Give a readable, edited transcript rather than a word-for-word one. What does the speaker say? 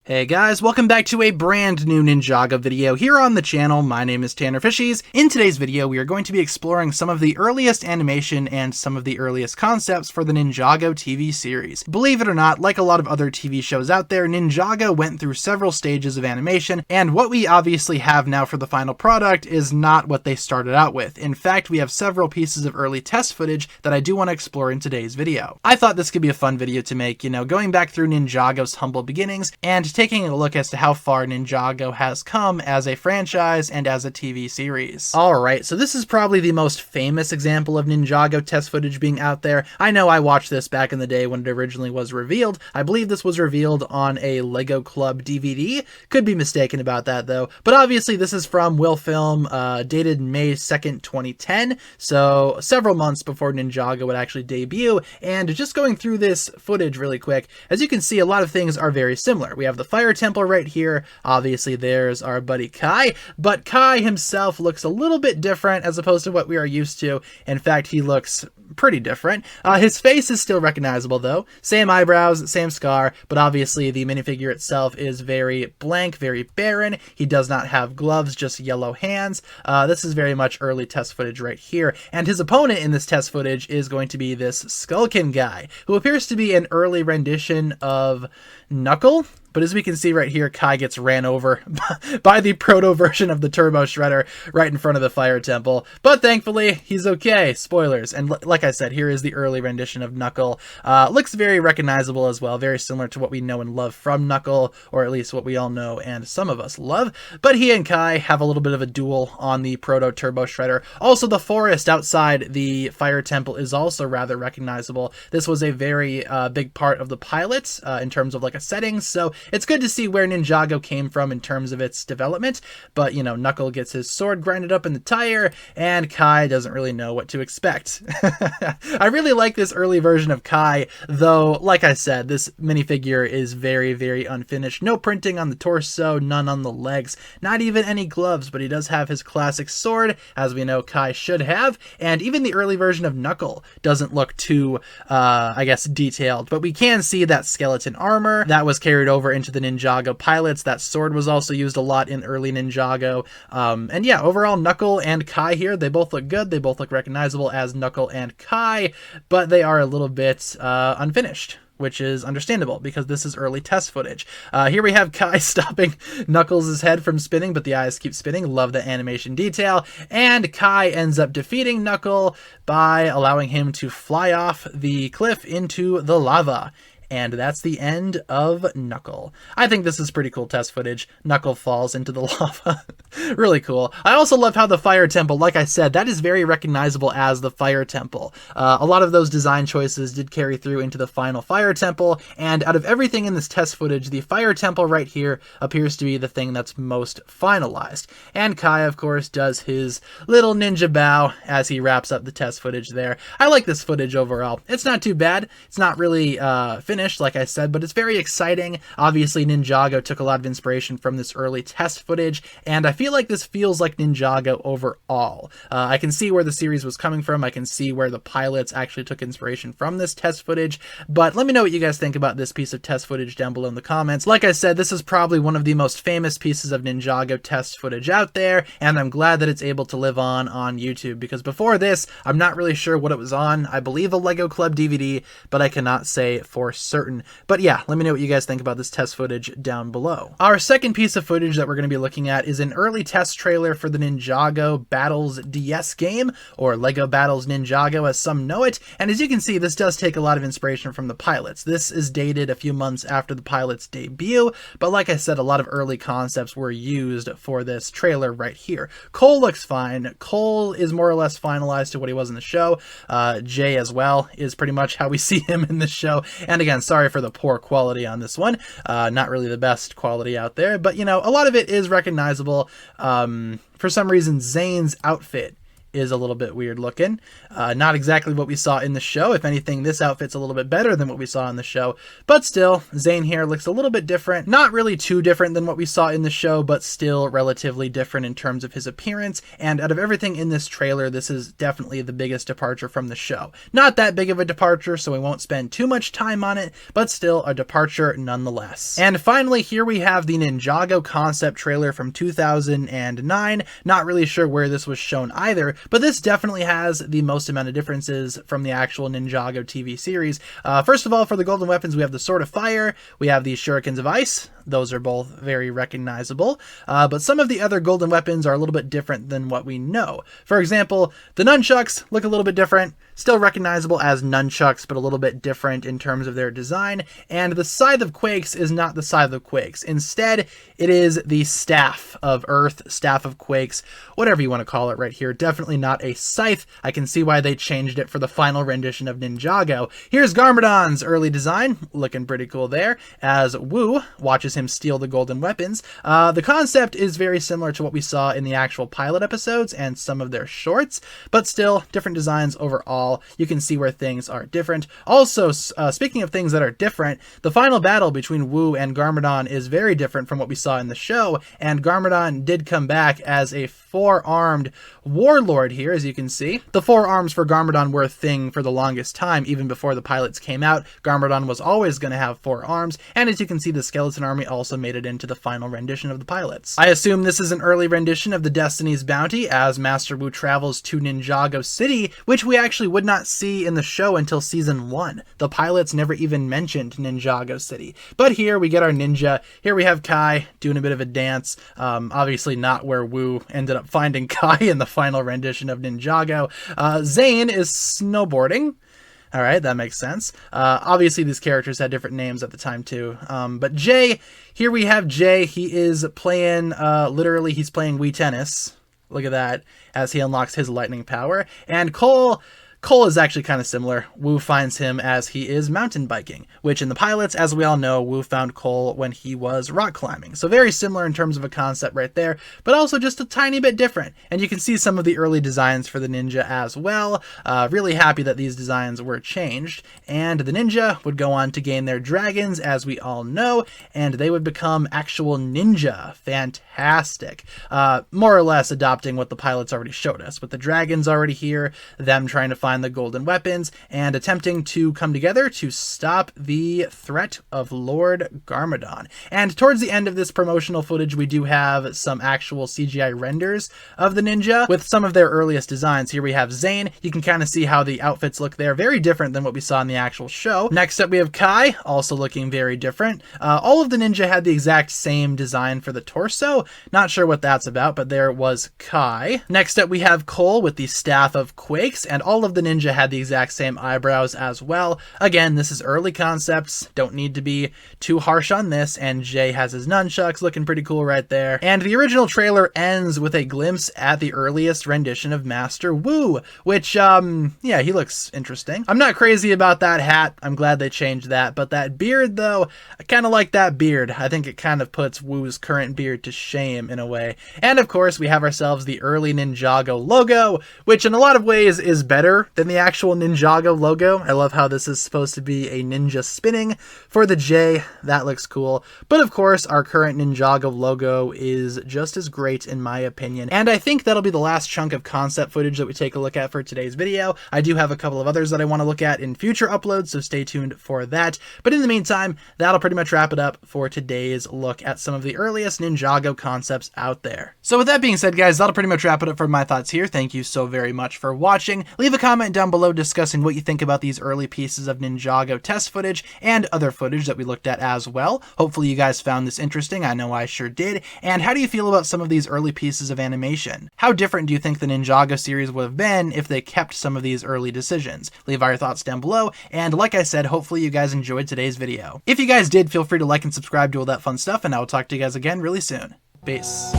Hey guys, welcome back to a brand new Ninjago video here on the channel. My name is TannerFishies. In today's video, we are going to be exploring some of the earliest animation and some of the earliest concepts for the Ninjago TV series. Believe it or not, like a lot of other TV shows out there, Ninjago went through several stages of animation, and what we obviously have now for the final product is not what they started out with. In fact, we have several pieces of early test footage that I do want to explore in today's video. I thought this could be a fun video to make, going back through Ninjago's humble beginnings and taking a look as to how far Ninjago has come as a franchise and as a TV series. Alright, so this is probably the most famous example of Ninjago test footage being out there. I know I watched this back in the day when it originally was revealed. I believe this was revealed on a Lego Club DVD. Could be mistaken about that though. But obviously this is from WillFilm, dated May 2nd, 2010. So several months before Ninjago would actually debut. And just going through this footage really quick, as you can see, a lot of things are very similar. We have the fire temple right here. Obviously there's our buddy Kai, but Kai himself looks a little bit different as opposed to what we are used to. In fact, he looks pretty different. His face is still recognizable though. Same eyebrows, same scar, but obviously the minifigure itself is very blank, very barren. He does not have gloves, just yellow hands. This is very much early test footage right here. And his opponent in this test footage is going to be this Skullkin guy, who appears to be an early rendition of Knuckle. But as we can see right here, Kai gets ran over by the proto version of the Turbo Shredder right in front of the Fire Temple. But thankfully, he's okay. Spoilers. And like I said, here is the early rendition of Knuckle. Looks very recognizable as well. Very similar to what we know and love from Knuckle, or at least what we all know and some of us love. But he and Kai have a little bit of a duel on the proto Turbo Shredder. Also, the forest outside the Fire Temple is also rather recognizable. This was a very big part of the pilot in terms of like a setting. So it's good to see where Ninjago came from in terms of its development, but Knuckle gets his sword grinded up in the tire, and Kai doesn't really know what to expect. I really like this early version of Kai, though, like I said, this minifigure is very, very unfinished. No printing on the torso, none on the legs, not even any gloves, but he does have his classic sword, as we know Kai should have, and even the early version of Knuckle doesn't look too, I guess, detailed, but we can see that skeleton armor that was carried over into the Ninjago pilots. That sword was also used a lot in early Ninjago. And yeah, overall, Knuckle and Kai here, they both look good. They both look recognizable as Knuckle and Kai, but they are a little bit unfinished, which is understandable because this is early test footage. Here we have Kai stopping Knuckles' head from spinning, but the eyes keep spinning. Love the animation detail. And Kai ends up defeating Knuckle by allowing him to fly off the cliff into the lava. And that's the end of Knuckle. I think this is pretty cool test footage. Knuckle falls into the lava. Really cool. I also love how the Fire Temple, like I said, that is very recognizable as the Fire Temple. A lot of those design choices did carry through into the final Fire Temple, and out of everything in this test footage, the Fire Temple right here appears to be the thing that's most finalized. And Kai, of course, does his little ninja bow as he wraps up the test footage there. I like this footage overall. It's not too bad. It's not really finished, like I said, but it's very exciting. Obviously, Ninjago took a lot of inspiration from this early test footage, and I feel like this feels like Ninjago overall. I can see where the series was coming from. I can see where the pilots actually took inspiration from this test footage, but let me know what you guys think about this piece of test footage down below in the comments. Like I said, this is probably one of the most famous pieces of Ninjago test footage out there, and I'm glad that it's able to live on YouTube, because before this, I'm not really sure what it was on. I believe a Lego Club DVD, but I cannot say for certain. But yeah, let me know what you guys think about this test footage down below. Our second piece of footage that we're going to be looking at is an early test trailer for the Ninjago Battles DS game, or Lego Battles Ninjago as some know it, and as you can see, this does take a lot of inspiration from the pilots. This is dated a few months after the pilot's debut, but like I said, a lot of early concepts were used for this trailer right here. Cole looks fine. Cole is more or less finalized to what he was in the show. Jay as well is pretty much how we see him in the show, and again, sorry for the poor quality on this one. Not really the best quality out there, but a lot of it is recognizable. For some reason, Zane's outfit is a little bit weird looking. Not exactly what we saw in the show. If anything, this outfit's a little bit better than what we saw in the show, but still, Zane here looks a little bit different. Not really too different than what we saw in the show, but still relatively different in terms of his appearance. And out of everything in this trailer, this is definitely the biggest departure from the show. Not that big of a departure, so we won't spend too much time on it, but still a departure nonetheless. And finally, here we have the Ninjago concept trailer from 2009. Not really sure where this was shown either, but this definitely has the most amount of differences from the actual Ninjago TV series. First of all, for the golden weapons, we have the Sword of Fire, we have the Shurikens of Ice. Those are both very recognizable, but some of the other golden weapons are a little bit different than what we know. For example, the nunchucks look a little bit different, still recognizable as nunchucks, but a little bit different in terms of their design. And the Scythe of Quakes is not the Scythe of Quakes. Instead, it is the Staff of Earth, Staff of Quakes, whatever you want to call it right here. Definitely not a scythe. I can see why they changed it for the final rendition of Ninjago. Here's Garmadon's early design, looking pretty cool there, as Wu watches him steal the golden weapons. The concept is very similar to what we saw in the actual pilot episodes and some of their shorts, but still different designs overall. You can see where things are different. Also, speaking of things that are different, the final battle between Wu and Garmadon is very different from what we saw in the show, and Garmadon did come back as a four-armed warlord here, as you can see. The four arms for Garmadon were a thing for the longest time, even before the pilots came out. Garmadon was always going to have four arms, and as you can see, the skeleton army also made it into the final rendition of the pilots. I assume this is an early rendition of the Destiny's Bounty, as Master Wu travels to Ninjago City, which we actually would not see in the show until season 1. The pilots never even mentioned Ninjago City. But here we get our ninja. Here we have Kai doing a bit of a dance. Obviously not where Wu ended up finding Kai in the final rendition of Ninjago. Zane is snowboarding. All right, that makes sense. Obviously, these characters had different names at the time, too. But Jay, here we have Jay. He is playing, literally, he's playing Wii Tennis. Look at that, as he unlocks his lightning power. And Cole is actually kind of similar. Wu finds him as he is mountain biking, which in the pilots, as we all know, Wu found Cole when he was rock climbing. So very similar in terms of a concept right there, but also just a tiny bit different. And you can see some of the early designs for the ninja as well. Really happy that these designs were changed. And the ninja would go on to gain their dragons, as we all know, and they would become actual ninja. Fantastic. More or less adopting what the pilots already showed us, with the dragons already here, them trying to find the golden weapons, and attempting to come together to stop the threat of Lord Garmadon. And towards the end of this promotional footage, we do have some actual CGI renders of the ninja with some of their earliest designs. Here we have Zane. You can kind of see how the outfits look there. Very different than what we saw in the actual show. Next up, we have Kai, also looking very different. All of the ninja had the exact same design for the torso. Not sure what that's about, but there was Kai. Next up, we have Cole with the Staff of Quakes, and all of the ninja had the exact same eyebrows as well. Again, this is early concepts, don't need to be too harsh on this, and Jay has his nunchucks looking pretty cool right there. And the original trailer ends with a glimpse at the earliest rendition of Master Wu, which, yeah, he looks interesting. I'm not crazy about that hat, I'm glad they changed that, but that beard though, I kind of like that beard. I think it kind of puts Wu's current beard to shame in a way. And of course, we have ourselves the early Ninjago logo, which in a lot of ways is better than the actual Ninjago logo. I love how this is supposed to be a ninja spinning for the J. That looks cool. But of course, our current Ninjago logo is just as great in my opinion. And I think that'll be the last chunk of concept footage that we take a look at for today's video. I do have a couple of others that I want to look at in future uploads, so stay tuned for that. But in the meantime, that'll pretty much wrap it up for today's look at some of the earliest Ninjago concepts out there. So with that being said, guys, that'll pretty much wrap it up for my thoughts here. Thank you so very much for watching. Leave a comment down below discussing what you think about these early pieces of Ninjago test footage and other footage that we looked at as well. Hopefully you guys found this interesting. I know I sure did. And how do you feel about some of these early pieces of animation? How different do you think the Ninjago series would have been if they kept some of these early decisions? Leave all your thoughts down below. And like I said, hopefully you guys enjoyed today's video. If you guys did, feel free to like and subscribe to all that fun stuff, and I will talk to you guys again really soon. Peace.